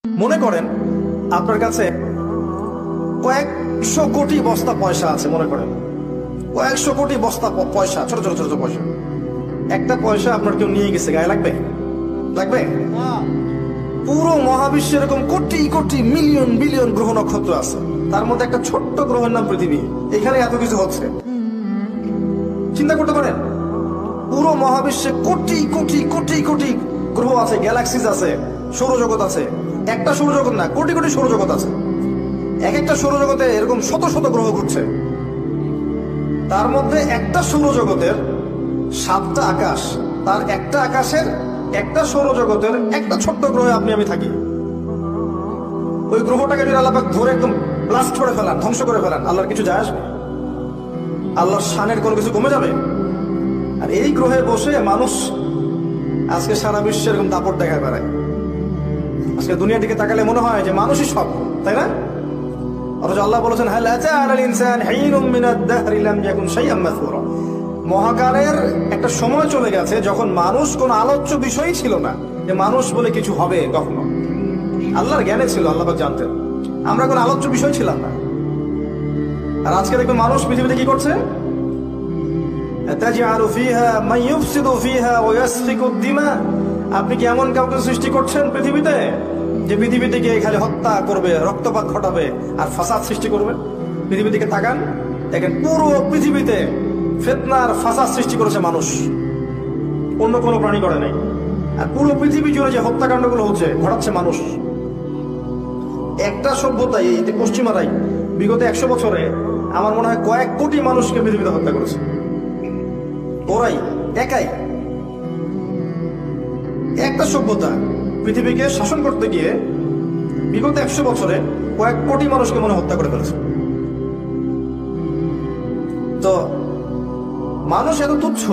মনে করেন আপনার কাছে কয়েকশো কোটি বস্তা পয়সা আছে, মনে করেন কয়েকশো কোটি বস্তা পয়সা, ছোট ছোট ছোট পয়সা। একটা পয়সা আপনার কেউ নিয়ে গেছে, গায়ে লাগবে? লাগবে? পুরো মহাবিশ্বে এরকম কোটি কোটি মিলিয়ন বিলিয়ন গ্রহ নক্ষত্র আছে, তার মধ্যে একটা ছোট্ট গ্রহের নাম পৃথিবী। এখানে এত কিছু হচ্ছে, চিন্তা করতে পারেন? পুরো মহাবিশ্বে কোটি কোটি কোটি কোটি গ্রহ আছে, গ্যালাক্সিস আছে, সৌরজগৎ আছে। একটা সৌরজগৎ না, কোটি কোটি সৌরজগৎ আছে। এক একটা সৌরজগতে এরকম শত শত গ্রহ ঘুরছে। তার মধ্যে একটা সৌরজগতের 7টা আকাশ, তার একটা আকাশের একটা সৌরজগতের একটা ছোট্ট গ্রহে আপনি আমি থাকি। ওই গ্রহটাকে যদি আল্লাহ পাক ধরে একদম ব্লাস্ট করে ফেলান, ধ্বংস করে ফেলান, আল্লাহর কিছু যায় আসবে? আল্লাহর শানের কোনো কিছু কমে যাবে? আর এই গ্রহে বসে মানুষ আজকে সারা বিশ্বে এরকম দাপট দেখায় বেড়ায়। আজকে দুনিয়ার দিকে তাকালে মনে হয় যে মানুষই সব, তাই না? অথচ আল্লাহ বলেছেন, হাল আতা আলাল ইনসান হিনুম মিনাদ দাহরি লাম ইয়াকুন শাইআম মাযকুরা। মহাকালের একটা সময় চলে গেছে যখন মানুষ কোন আলোচ্য বিষয়ই ছিল না, যে মানুষ বলে কিছু হবে কখনো। আল্লাহর জ্ঞানে ছিল, আল্লাহ পাক জানতেন, আমরা কোন আলোচ্য বিষয় ছিলাম না। আর আজকে দেখবেন মানুষ পৃথিবীতে কি করছে? তাজআলু ফিহা মান ইউফসিদু ফিহা ওয়া ইয়াসফিকু দিমা। আপনি কি এমন কাউকে সৃষ্টি করছেন পৃথিবীতে যে পৃথিবীতে গিয়ে খালি হত্যা করবে, রক্তপাত ঘটাবে আর ফাসাদ সৃষ্টি করবে? পৃথিবীর দিকে তাকান, দেখেন পুরো পৃথিবীতে ফিতনার ফাসাদ সৃষ্টি করেছে মানুষ, অন্য কোনো প্রাণী করে নাই। আর পুরো পৃথিবী জুড়ে যে হত্যাকাণ্ডগুলো হচ্ছে, ঘটাচ্ছে মানুষ। একটা সভ্যতাই, এই পশ্চিমারাই বিগত 100 বছরে আমার মনে হয় কয়েক কোটি মানুষকে পৃথিবীতে হত্যা করেছে। ওরাই একাই, একটা সভ্যতা পৃথিবীকে শাসন করতে গিয়ে বিগত 100 বছরে কয়েক কোটি মানুষকে মনে হত্যা করে ফেলেছে। তো মানুষ এত তুচ্ছ,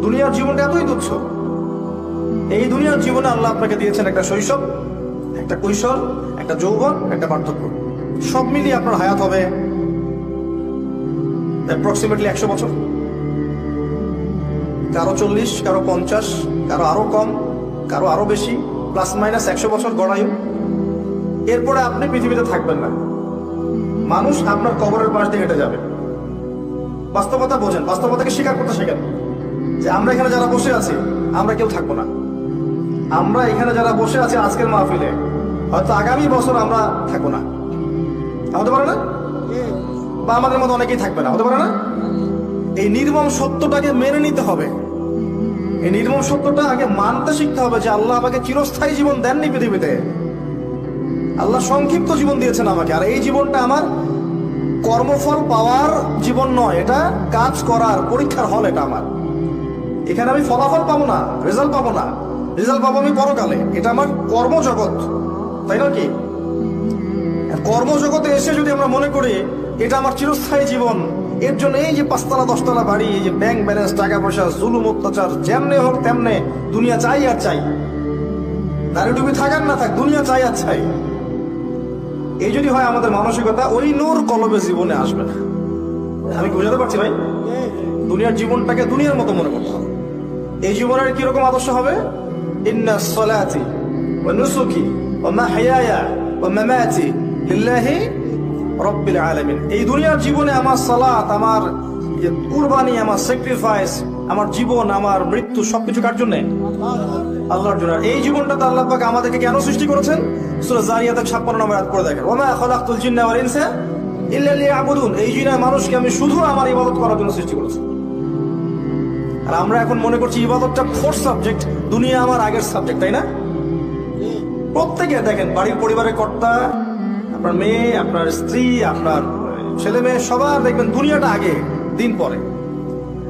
দুনিয়ার জীবনটা এতই তুচ্ছ। এই দুনিয়ার জীবনে আল্লাহ আপনাকে দিয়েছেন একটা শৈশব, একটা কৈশোর, একটা যৌবন, একটা বার্ধক্য। সব মিলিয়ে আপনার হায়াত হবে অ্যাপ্রক্সিমেটলি 100 বছর। কারো 40, কারো 50, কারো আরো কম, কারো আরো বেশি, প্লাস মাইনাস 100 বছর গড়ায়ু। এরপরে আপনি পৃথিবীতে থাকবেন না, মানুষ আপনার কবরের পাশ দিয়ে হেঁটে যাবে। বাস্তবতা বোঝেন, বাস্তবতাকে স্বীকার করতে শেখেন যে আমরা এখানে যারা বসে আছি, আমরা কেউ থাকবো না। আমরা এখানে যারা বসে আছি আজকের মাহফিলে, হয়তো আগামী বছর আমরা থাকবো না, হতে পারে না? বা আমাদের মতো অনেকেই থাকবে না, হতে পারে না? এই নির্মম সত্যটাকে মেনে নিতে হবে। এই নির্মম সত্যটা আগে মানতে শিখতে হবে যে আল্লাহ আমাকে চিরস্থায়ী জীবন দেননি পৃথিবীতে। আল্লাহ সংক্ষিপ্ত জীবন দিয়েছেন আমাকে, আর এই জীবনটা আমার কর্মফল পাওয়ার জীবন নয়, এটা কাজ করার পরীক্ষার হল। এটা আমার, এখানে আমি ফলাফল পাবো না, রেজাল্ট পাবো না, রেজাল্ট পাবো আমি পরকালে। এটা আমার কর্মজগৎ, তাই না? কি কর্মজগতে এসে যদি আমরা মনে করি এটা আমার চিরস্থায়ী জীবন, এর জন্য এই যে 5তলা 10তলা বাড়ি, এই যে ব্যাংক ব্যালেন্স, টাকা পয়সা, জুলুম অত্যাচার, যেমনে হোক তেমনে দুনিয়া চাই আর চাই, দাঁড়িয়ে ডুবি থাকার না থাক, দুনিয়া চাই আর চাই, এই যদি হয় আমাদের মানসিকতা, ওই নূর কলবে জীবনে আসবে না। আমি বুঝাতে পারছি ভাই? দুনিয়ার জীবনটাকে দুনিয়ার মতো মনে করতে হবে। এই জীবনের কিরকম আদর্শ হবে? ইন্না সলাতি ওয়া নুসুকি ওয়া মাহইয়ায়া ওয়া মামাতি লিল্লাহি রাব্বিল আলামিন। এই দুনিয়ার জীবনে আমার সালাত, আমার কুরবানি, আমার স্যাক্রিফাইস, আমার জীবন, আমার মৃত্যু সবকিছু কার জন্য? আল্লাহর জন্য। এই জীবনটাতে আল্লাহ পাক আমাদেরকে কেন সৃষ্টি করেছেন? সূরা জারিয়াতের 56 নম্বর আয়াত করে দেখেন, ওয়া মা খালাকতুল জিন্না ওয়াল ইনসা ইল্লা লিয়াবুদুন। এই জিন মানুষকে আমি শুধু আমার ইবাদত করার জন্য সৃষ্টি করেছি। আর আমরা এখন মনে করছি ইবাদতটা ফোর্থ সাবজেক্ট, দুনিয়া আমার আগের সাবজেক্ট, তাই না? প্রত্যেকে দেখেন, বাড়ির পরিবারের কর্তা, আপনার মেয়ে, আপনার স্ত্রী, আপনার ছেলে মেয়ে, সবার দেখবেন দুনিয়াটা আগে, দিন পরে।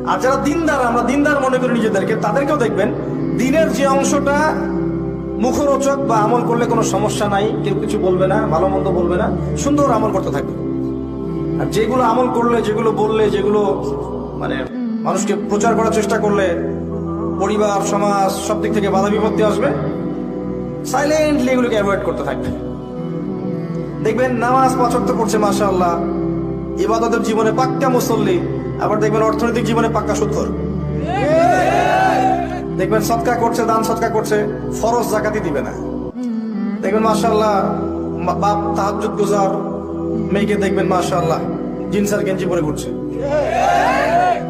আর যারা দিনদার, আমরা দিনদার মনে করি নিজেদেরকে, তাদেরকেও দেখবেন দিনের যে অংশটা মুখরোচক বা আমল করলে কোনো সমস্যা নাই, কেউ কিছু বলবে না, ভালো মন্দ বলবে না, সুন্দর আমল করতে থাকবে। আর যেগুলো আমল করলে, যেগুলো বললে, যেগুলো মানে মানুষকে প্রচার করার চেষ্টা করলে পরিবার, সমাজ সব দিক থেকে বাধা বিপত্তি আসবে, সাইলেন্টলি এগুলোকে অ্যাভয়েড করতে থাকবে। দেখবেন নামাজ 5 ওয়াক্ত পড়ছে, মাশাআল্লাহ, ইবাদতের জীবনে পাক্কা মুসল্লি, আবার দেখবেন অর্থনৈতিক জীবনে পাক্কা সুদখোর। দেখবেন সদকা করছে, দান সদকা করছে, ফরজ জাকাতই দিবে না। দেখবেন মাশাআল্লাহ বাপ তাহাজ্জুদ গুজার, মেয়েকে দেখবেন মাশাআল্লাহ জিন্স আর গেঞ্জি পরে ঘুরছে।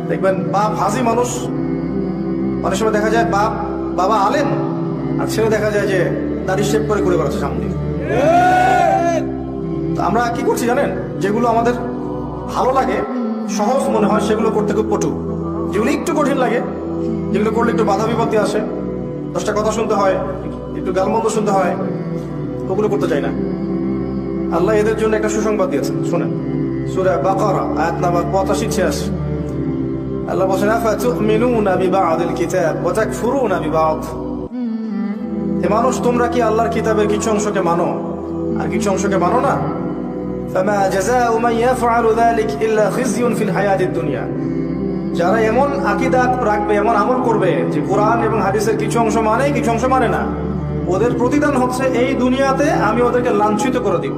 দেখবেন বাপ হাজি মানুষ, অনেক সময় দেখা যায় বাবা আলেম আর ছেলে দেখা যায় যে দাড়ি শেভ করে ঘুরে বেড়াচ্ছে সামনে। আমরা কি করছি জানেন, যেগুলো আমাদের ভালো লাগে সহজ মনে হয় সেগুলো করতে খুব পটু, যেগুলো একটু কঠিন লাগে, যেগুলো করলে একটু বাধা বিপত্তি আসে, 10টা কথা শুনতে হয়, একটু গালমন্দ শুনতে হয়, ওগুলো করতে চাই না। আল্লাহ এদের জন্য একটা সুসংবাদ দিয়েছেন, শুনেন সূরা বাকারা আয়াত নাম্বার 85-86। আল্লাহ বলেন আফাতুমিনুনা বিবা'দিল কিতাব ওয়া তাকফুরুনা বিবা'দ। হে মানুষ, তোমরা কি আল্লাহর কিতাবের কিছু অংশকে মানো আর কিছু অংশকে মানো না? ফামা জাযাউ মান ইয়াফআলু যালিক ইল্লা খিজয়ুন ফিল হায়াতিদ দুনিয়া। যারা এমন আকীদা রাখবে, এমন আমল করবে যে কোরআন এবং হাদিসের কিছু অংশ মানে কিছু অংশ মানে না, ওদের প্রতিদান হচ্ছে এই দুনিয়াতে আমি ওদেরকে লাঞ্ছিত করে দিব।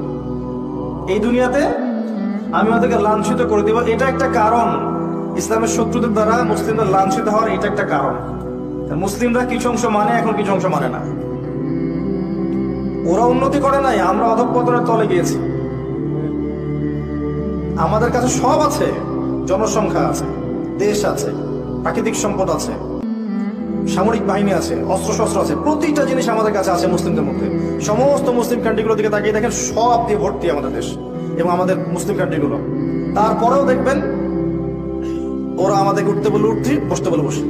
এই দুনিয়াতে আমি ওদেরকে লাঞ্ছিত করে দিব। এটা একটা কারণ, ইসলামের শত্রুদের দ্বারা মুসলিমদের লাঞ্ছিত হওয়ার এটা একটা কারণ। মুসলিমরা কিছু অংশ মানে, এখন কিছু অংশ মানে না। ওরা উন্নতি করে নাই, আমরা অধঃপতনের তলে গিয়েছি। আমাদের কাছে সব আছে, জনসংখ্যা আছে, দেশ আছে, প্রাকৃতিক সম্পদ আছে, সামরিক বাহিনী আছে, অস্ত্রশস্ত্র আছে, প্রতিটা জিনিস আমাদের কাছে আছে মুসলিমদের মধ্যে। সমস্ত মুসলিম কান্ট্রিগুলোর দিকে তাকিয়ে দেখেন, সব দিয়ে ভর্তি আমাদের দেশ এবং আমাদের মুসলিম কান্ট্রিগুলো। তারপরেও দেখবেন ওরা আমাদেরকে উঠতে বলে উঠছি, বসতে বলে বসে।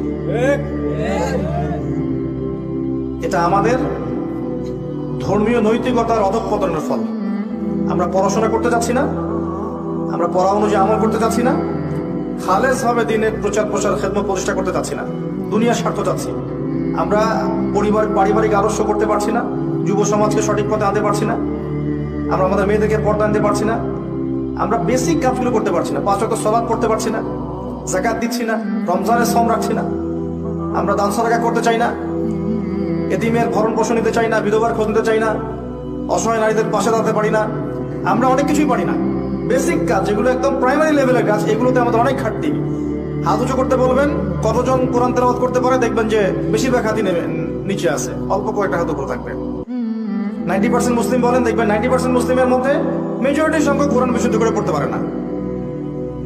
এটা আমাদের ধর্মীয় নৈতিকতার অধঃপতনের ফল। আমরা পড়াশোনা করতে চাচ্ছি না, আমরা পড়া অনুযায়ী আমল করতে চাচ্ছি না, খালেস ভাবে দিনের প্রচার প্রসার খেদমত প্রতিষ্ঠা করতে চাচ্ছি না, দুনিয়ার স্বার্থ চাচ্ছি। আমরা পারিবারিক আদর্শ করতে পারছি না, যুব সমাজকে সঠিক পথে আনতে পারছি না, আমরা আমাদের মেয়েদেরকে পর্দা আনতে পারছি না, আমরা বেসিক কাজগুলো করতে পারছি না, 5 ওয়াক্ত সালাত করতে পারছি না, যাকাত দিচ্ছি না, রমজানের শ্রম রাখছি না, আমরা দান সাদাকা করতে চাই না, এতিমের ভরণ পোষণ নিতে চাই না, বিধবার খোঁজ নিতে চাই না, অসহায় নারীদের পাশে দাঁড়াতে পারি না, আমরা অনেক কিছুই পারি না। বেসিক কাজ যেগুলো একদম প্রাইমারি লেভেলের কাজ, এগুলোতে আমাদের অনেক ঘাটতি। হাত উঁচু করতে বলবেন, কতজন কোরআন তেলাওয়াত করতে পারে দেখবেন যে বেশিরভাগ হাতই নিচে আছে, অল্প কয়েকটা হাত উপরে থাকবে। 90% মুসলিম বলেন, দেখবেন 90% মুসলিমের মধ্যে মেজরিটি সংখ্যক কোরআন বিশুদ্ধ করে পড়তে পারে না,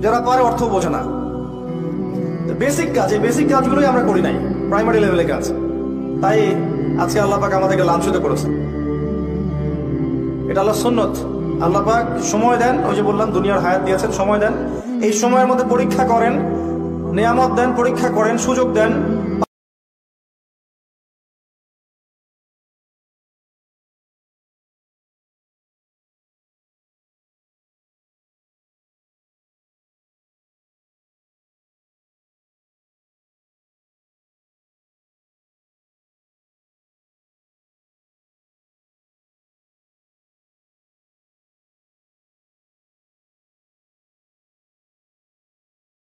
যারা পারে অর্থ বোঝে না। বেসিক কাজ, এই বেসিক কাজগুলোই আমরা করি নাই, প্রাইমারি লেভেলের কাজ। তাই আজকে আল্লাহ পাক আমাদেরকে লাঞ্ছিত করেছে। এটা আল্লাহর সুন্নত। আল্লাহ পাক সময় দেন, ওই যে বললাম দুনিয়ার হায়াত দিয়েছেন, সময় দেন, এই সময়ের মধ্যে পরীক্ষা করেন, নিয়ামত দেন, পরীক্ষা করেন, সুযোগ দেন,